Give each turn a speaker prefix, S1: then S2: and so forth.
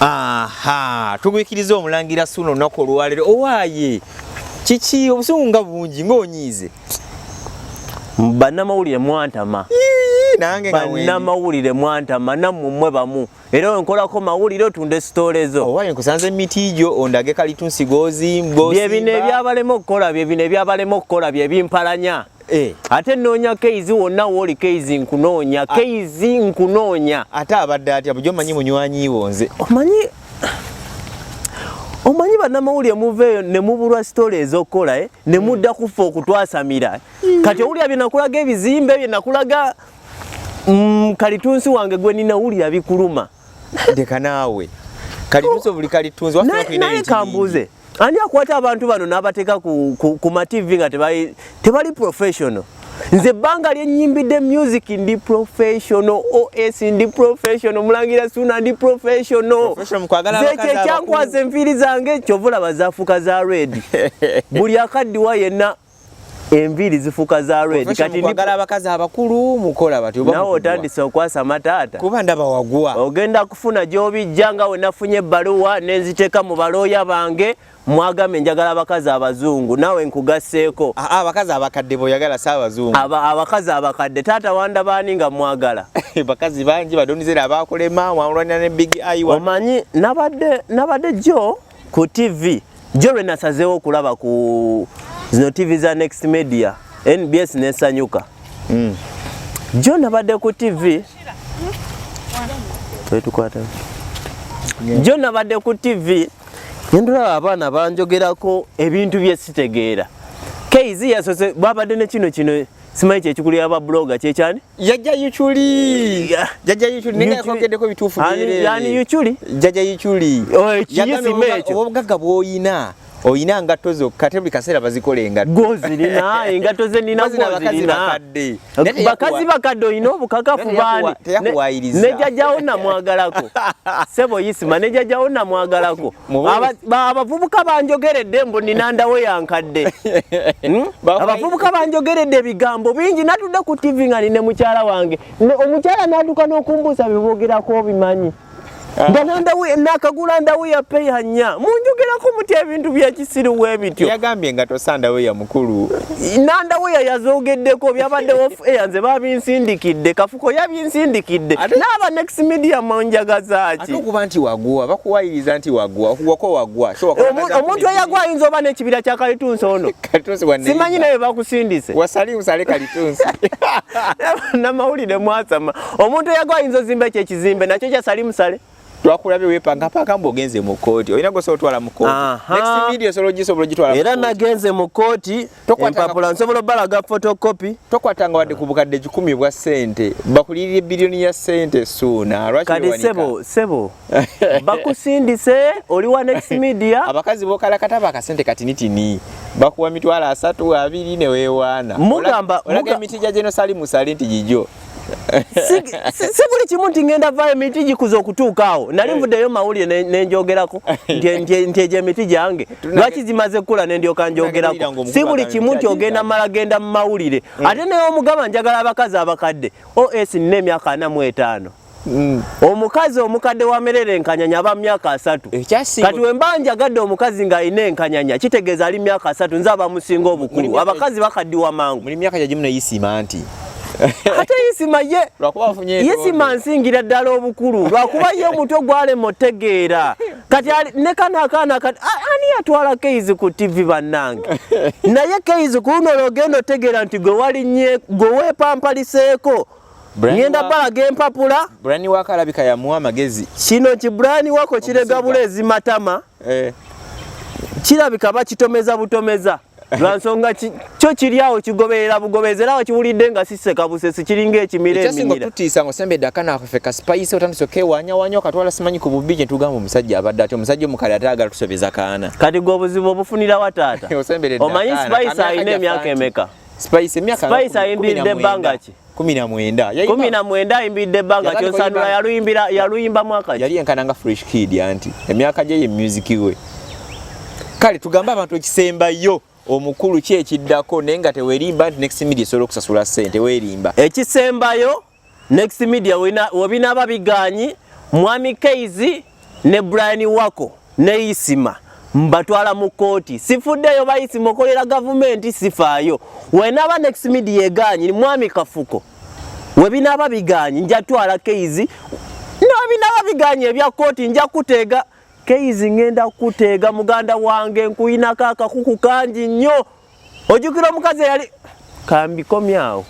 S1: Aha, tugwikiriza Omulangira Suuna olunaku olwaleero. Owaaye kiki obusungu nga bungi ng'onyiize?
S2: Bannamawulire mwantama.
S1: Nange nga wendi.
S2: Bannamawulire mwantama nammwe bamu. Era nkolako mawulire otunde sitole zo.
S1: Owaaye nkusanze mitiijo ondage kalitunsi gozimba.
S2: Byebino ebyabalema okukola byebino ebyabalema okukola byebimpalanya. Ate noonya keizi wonna wooli keizi nkunoonya. Keizi nkunoonya.
S1: Ate abadde atya bujo manyi munywanyi wonze.
S2: Omanyi bannamawulire muveeyo ne mubulwa sitole ez'okukola ne mudda kufa okutwasamira. Kati owulira bye nakulaga ebizimbe bye nakulaga kalitunsi wange gwe ninawulira bikuluma.
S1: Deka naawe. Kalitunsi buli kalitunsi wafuna kulina
S2: naye kambuuze. Ani akwata abantu bano n'abateeka ku ma TV nga tebali professional. Nze ebbanga lyennyimbidde music ndi professional, OS ndi professional, Omulangira Suuna ndi professional. Nze kyekyankwaza enviiri zange kyovula bazaafuuka za red. Buli akaddiwa yenna enviiri zifuuka za red.
S1: Kati nkwagala abakazi abakulu mukola batyo.
S2: Nawe otandise okwasa mataata.
S1: Kuba ndaba wagwa.
S2: Ogenda kufuna gy'obijja nga we nafunye ebbaluwa ne nziteeka mu balooya bange. Mwagambe njagala abakazi abazungu nawe nkugasseeko.
S1: Abakazi abakadde boyagala si abazungu.
S2: Abakazi abakadde taata wanda baani nga mwagala.
S1: Bakazi bangi badonizera abakolema wamulwanya ne big eye.
S2: Omanyi nabadde jo ku TV. Jo lwe nasazeewo okulaba ku zino TV za Next Media. NBS nesanyuka. Jo nabadde ku TV. Jo nabadde ku TV. Ndura abaana banjogerako ebintu bye sitegeera. Keizi yasose babadde ne kino simanyi kyekikuli aba blogger kyekyani?
S1: Jajja Yuchuli. Jajja Yuchuli ninga yakogeddeko bituufu byere.
S2: Yani Yuchuli?
S1: Jajja Yuchuli.
S2: Kiyisime ekyo.
S1: Obugagga bw'oyina. Oyina engatto zokka tebuli kaseera bazikola engatto.
S2: Gozirina engatto ze nina gozirina. Bakazi bakadde oyina obukakafu baani. Ne jjajjawo namwagalako. Sebo Isma ne jjajjawo namwagalako. Abavubuka banjogeredde mbu nina ndawo yankadde. Abavubuka banjogeredde ebigambo bingi natudde ku TV nga nine mukyala wange. Omukyala n'adduka n'okumbuusa biboogerako bimanyi. Ndandawe nakagula ndawe ya peya nya. Munjogerako muti ebintu byekisiru webityo.
S1: Yagambye nga tosandawe ya mukulu.
S2: Nandawe yazogeddeko byabaddewo nze babinsindikidde kafuko yabinsindikidde. N'aba Next Media monjagaza ki.
S1: Ate okuba nti wagwa bakuwayiriza nti wagwa okuwako wagwa.
S2: Omuntu eyagwa ayinza oba n'ekibira kya kalitunsi ono.
S1: Kalitunsi wanne.
S2: Simanyi naye bakusindise.
S1: Wasali usale kalitunsi.
S2: Namawulire mwasama. Omuntu eyagwa ayinza ozimba ekizimbe nakyo kyasali musale.
S1: Twakulabye wepanga paka mbogenze mu kooti. Oyina go sotwala mu kooti. Next Media solo gisobola gitwala.
S2: Era nagenze mu kooti. Empapula nsobola balaga photocopy.
S1: Tokwatanga wadde kubukadde 10 bwa sente. Bakulirire bilioni ya sente Suuna. Lwaki
S2: kadi sebo. Bakusindise oli wa Next Media.
S1: Abakazi bokala kataba akasente katinitini. Bakuwa mitwala 3 2 ne weewaana.
S2: Mugamba
S1: olaga emitija geno sali musale nti gijo.
S2: Si buli kimu nti ngenda vaayo emiti gikuza okutuukaawo. Nali nvuddeyo mawulire nenjogerako nti egyo emiti gyange. Lwaki zimaze kkula ne ndyoka njogerako. Si buli kimu nti ogenda mala genda mu mawulire. Ate naye omugamba njagala abakazi abakadde. OS nina emyaka 45. Omukazi omukadde wa merere enkanyanya aba myaka 3. Kati wemba njagadde omukazi nga alina enkanyanya kitegeeza ali myaka 3 nze abamusinga obukulu. Abakazi bakaddiwa mangu.
S1: Muli myaka gya gimu ne Isma anti.
S2: Ate Isma Isma nsingira ddala obukulu lwakuba ye omutwe gwalema otegeera kati ne kana kati ani atwala keizi ku TV bannange naye keizi ku luno lwogenda otegeera nti gwe walinnye gwe weepampaliseeko ngenda balaga empapula
S1: Brani wako alabika yamuwa amagezi
S2: kino kibrani wako kirega bulezi matama kirabika bakitomeza butomeza lwansonga kyo kiryawo kigoberera bugoberera wakiwulidde nga siseka busesi kiringa ekimira eminira
S1: ekisinga tutiisa ngo sembedde akana akafeka spice otandisoke wanya katwala simanyi ku bubbi tugamba omusajja abadde ati omusajja omukale atayagala tusobeza kaana
S2: kati gwe obuzibu obufunira wataata omanyi spice alina emyaka emeka
S1: spice emyaka
S2: spice ayimbidde ebbanga ki 19 ayimbidde ebbanga kyonsanula yaluyimba mwaka
S1: yali enkana nga fresh kid anti emyaka gye ye music we kale tugamba abantu ekisembayo omukulu ki ekiddako naye nga tewerimba nti Next Media esobola okusasula ssente weerimba
S2: ekisembayo Next Media webinaaba biganyi mwami Keizi ne Brian Wako ne Isma mbatwala mu kooti sifuddeyo bayisima okolera gavumenti sifaayo wenaba next media eganyi mwami Kafuko webinaba biganyi njatwala keizi n'ebinaba biganyi ebya kooti nja kuteega keizi ngenda kuteega muganda wange nkuyina akakuku kangi nnyo ojjukira omukazi yali kambikomyawo